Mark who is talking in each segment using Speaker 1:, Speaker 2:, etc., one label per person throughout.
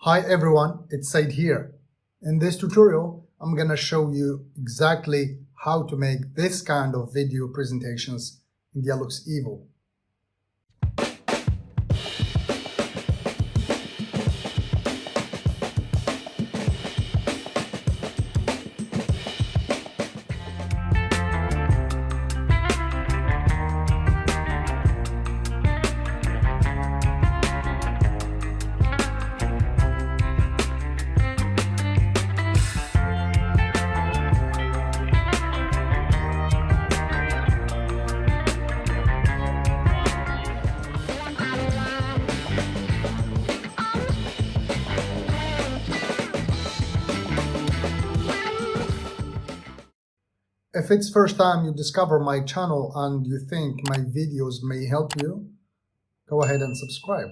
Speaker 1: Hi everyone, it's Said here. In this tutorial, I'm gonna show you exactly how to make this kind of video presentations in DIALux evo. If it's first time you discover my channel and you think my videos may help you, go ahead and subscribe.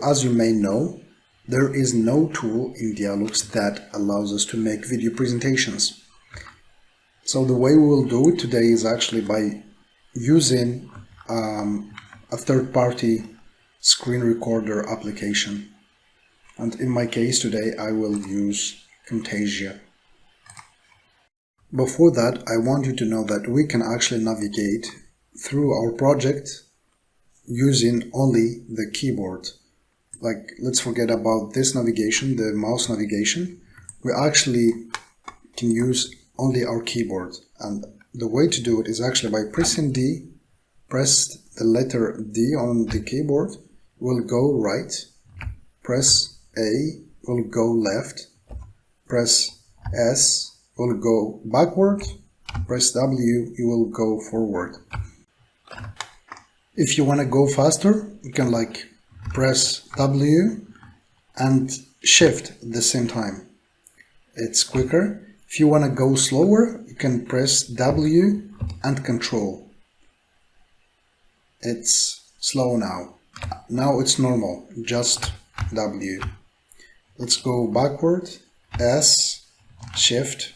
Speaker 2: As you may know, there is no tool in DIALux that allows us to make video presentations. So the way we will do it today is actually by using a third-party screen recorder application. And in my case today, I will use Camtasia. Before that, I want you to know that we can actually navigate through our project using only the keyboard. Like, let's forget about this navigation, the mouse navigation. We actually can use only our keyboard. And the way to do it is actually by pressing D, press the letter D on the keyboard, will go right, press A, will go left, press S, will go backward, press W, you will go forward. If you want to go faster, you can like press W and Shift at the same time. It's quicker. If you want to go slower, you can press W and Control. It's slow now. Now it's normal, just W. Let's go backward, S, Shift,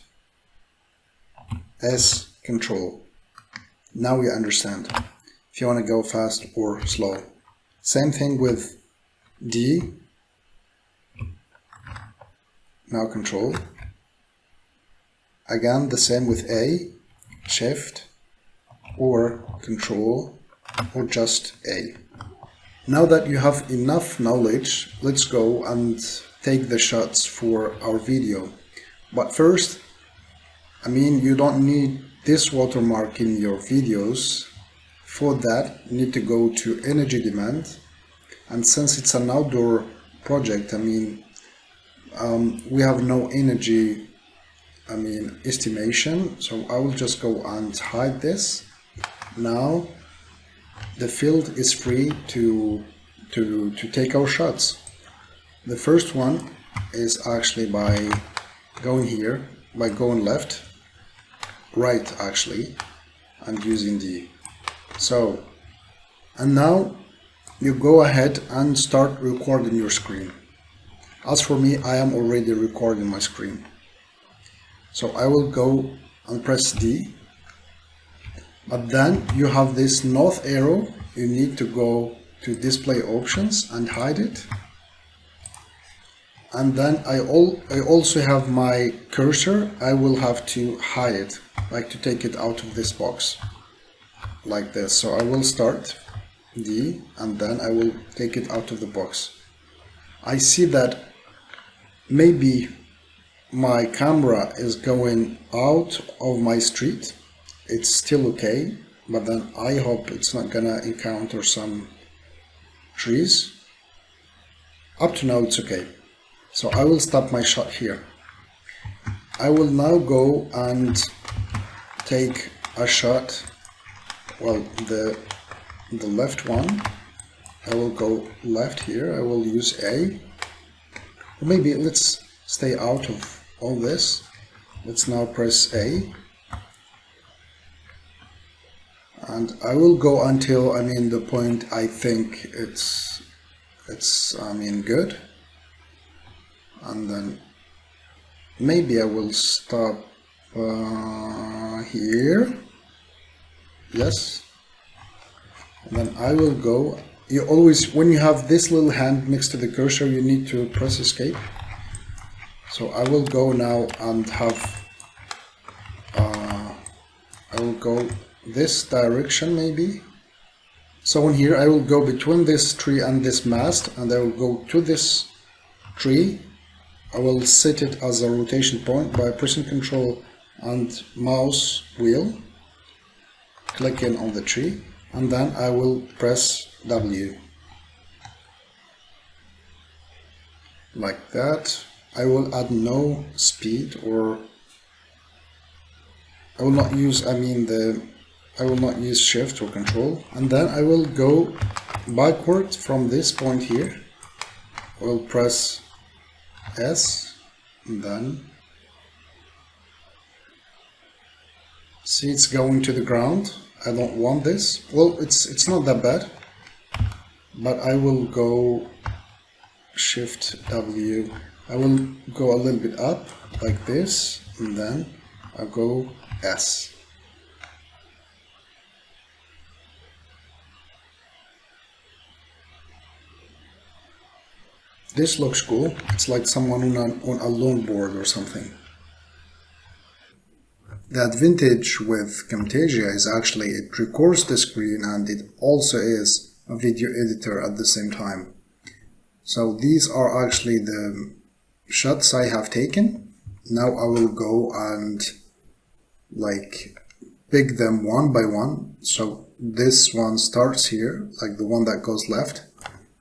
Speaker 2: S, Control. Now you understand if you want to go fast or slow. Same thing with D, now Control. Again, the same with A, Shift, or Control, or just A. Now that you have enough knowledge, let's go and take the shots for our video. But first, you don't need this watermark in your videos. For that, you need to go to energy demand. And since it's an outdoor project, we have no energy, estimation. So I will just go and hide this. Now, the field is free to take our shots. The first one is actually by going here, by going left, right actually, and using D. So, and now you go ahead and start recording your screen. As for me, I am already recording my screen. So I will go and press D, but then you have this north arrow. You need to go to display options and hide it. And then I also have my cursor. I will have to hide it, like to take it out of this box, like this. So I will start D, and then I will take it out of the box. I see that maybe my camera is going out of my street. It's still okay, but then I hope it's not gonna encounter some trees. Up to now it's okay. So I will stop my shot here. I will now go and take a shot, well, the left one. I will go left here. I will use A. Or maybe let's stay out of all this. Let's now press A. And I will go until the point I think it's good. And then maybe I will stop here. Yes. And then I will go you always, when you have this little hand next to the cursor, you need to press escape. So I will go now and have, I will go this direction maybe. So in here I will go between this tree and this mast, and I will go to this tree. I will set it as a rotation point by pressing Ctrl and mouse wheel, clicking on the tree, and then I will press W. Like that. I will add no speed, or I will not use, I will not use shift or control, and then I will go backward from this point here. I will press S, and then see, it's going to the ground. I don't want this. Well, it's not that bad, but I will go shift W. I will go a little bit up like this, and then I'll go S. This looks cool. It's like someone on a longboard or something. The advantage with Camtasia is actually it records the screen, and it also is a video editor at the same time. So these are actually the shots I have taken. Now I will go and like pick them one by one. So this one starts here, like the one that goes left.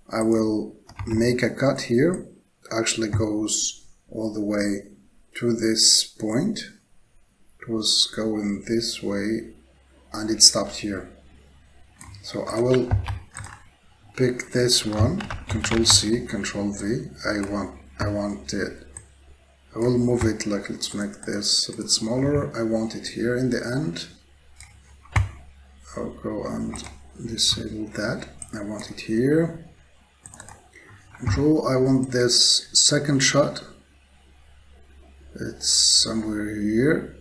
Speaker 2: I will make a cut here, actually goes all the way to this point. It was going this way and it stopped here. So I will pick this one, Control C, Control V. I want it. I will move it, like, let's make this a bit smaller. I want it here in the end. I'll go and disable that. I want it here. Control, I want this second shot. It's somewhere here.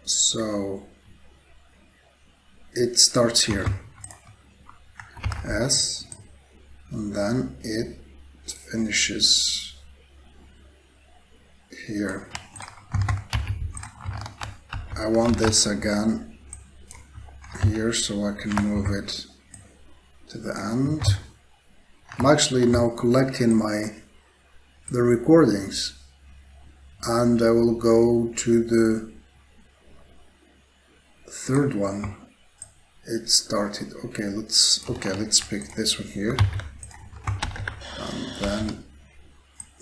Speaker 2: So it starts here. S, and then it finishes here. I want this again here so I can move it to the end. I'm actually now collecting the recordings, and I will go to the third one. It started. Okay, let's pick this one here, and then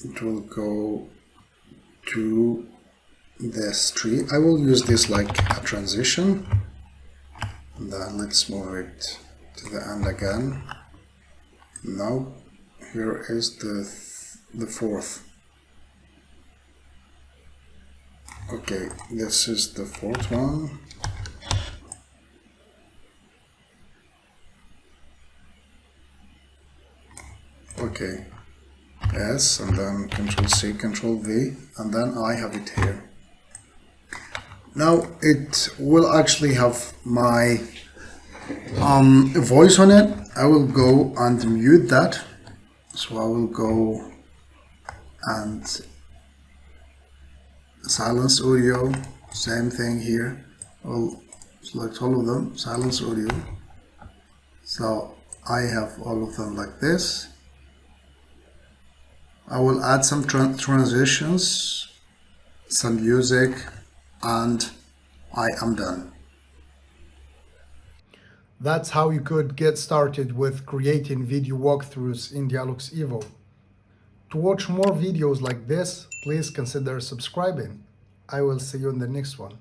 Speaker 2: it will go to this tree. I will use this like a transition, and then let's move it to the end again. Now here is the fourth. Okay, this is the fourth one. Okay, S, and then Control C, Control V, and then I have it here. Now it will actually have my voice on it. I will go and mute that. So I will go and silence audio, same thing here. I'll select all of them, silence audio. So I have all of them like this. I will add some transitions, some music, and I am done.
Speaker 1: That's how you could get started with creating video walkthroughs in DIALux Evo. To watch more videos like this, please consider subscribing. I will see you in the next one.